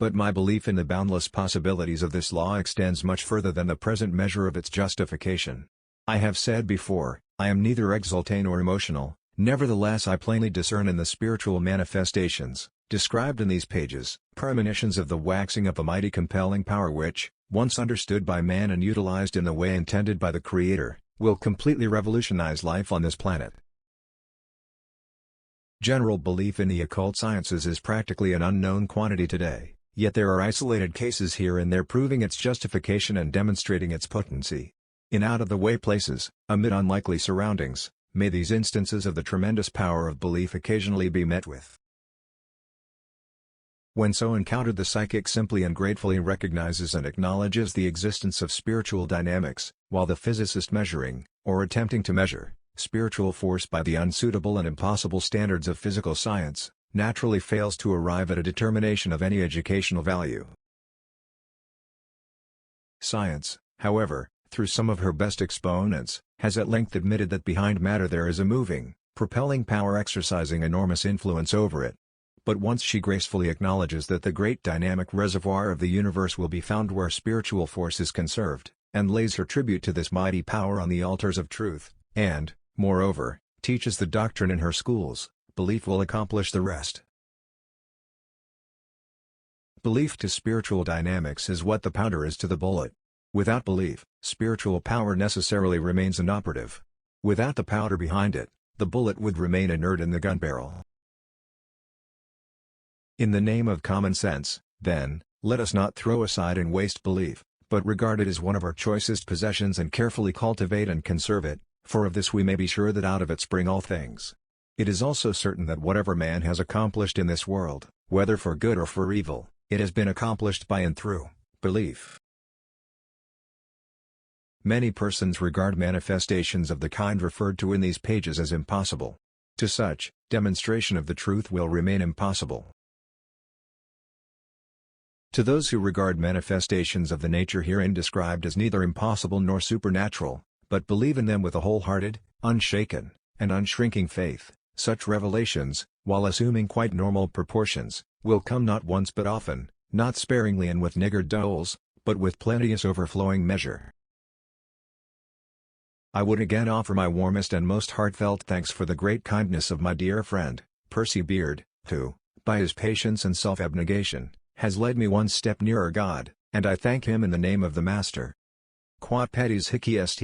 But my belief in the boundless possibilities of this law extends much further than the present measure of its justification. I have said before, I am neither exalte nor emotional, nevertheless I plainly discern in the spiritual manifestations, described in these pages, premonitions of the waxing of a mighty compelling power which, once understood by man and utilized in the way intended by the Creator, will completely revolutionize life on this planet. General belief in the occult sciences is practically an unknown quantity today, yet there are isolated cases here and there proving its justification and demonstrating its potency. In out-of-the-way places, amid unlikely surroundings, may these instances of the tremendous power of belief occasionally be met with. When so encountered, the psychic simply and gratefully recognizes and acknowledges the existence of spiritual dynamics, while the physicist measuring, or attempting to measure, spiritual force by the unsuitable and impossible standards of physical science, naturally fails to arrive at a determination of any educational value. Science, however, through some of her best exponents, has at length admitted that behind matter there is a moving, propelling power exercising enormous influence over it. But once she gracefully acknowledges that the great dynamic reservoir of the universe will be found where spiritual force is conserved, and lays her tribute to this mighty power on the altars of truth, and, moreover, teaches the doctrine in her schools, belief will accomplish the rest. Belief to spiritual dynamics is what the powder is to the bullet. Without belief, spiritual power necessarily remains inoperative. Without the powder behind it, the bullet would remain inert in the gun barrel. In the name of common sense, then, let us not throw aside and waste belief, but regard it as one of our choicest possessions and carefully cultivate and conserve it, for of this we may be sure that out of it spring all things. It is also certain that whatever man has accomplished in this world, whether for good or for evil, it has been accomplished by and through belief. Many persons regard manifestations of the kind referred to in these pages as impossible. To such, demonstration of the truth will remain impossible. To those who regard manifestations of the nature herein described as neither impossible nor supernatural, but believe in them with a wholehearted, unshaken, and unshrinking faith, such revelations, while assuming quite normal proportions, will come not once but often, not sparingly and with niggard doles, but with plenteous overflowing measure. I would again offer my warmest and most heartfelt thanks for the great kindness of my dear friend, Percy Beard, who, by his patience and self-abnegation, has led me one step nearer God, and I thank him in the name of the Master. Quod petis hic est.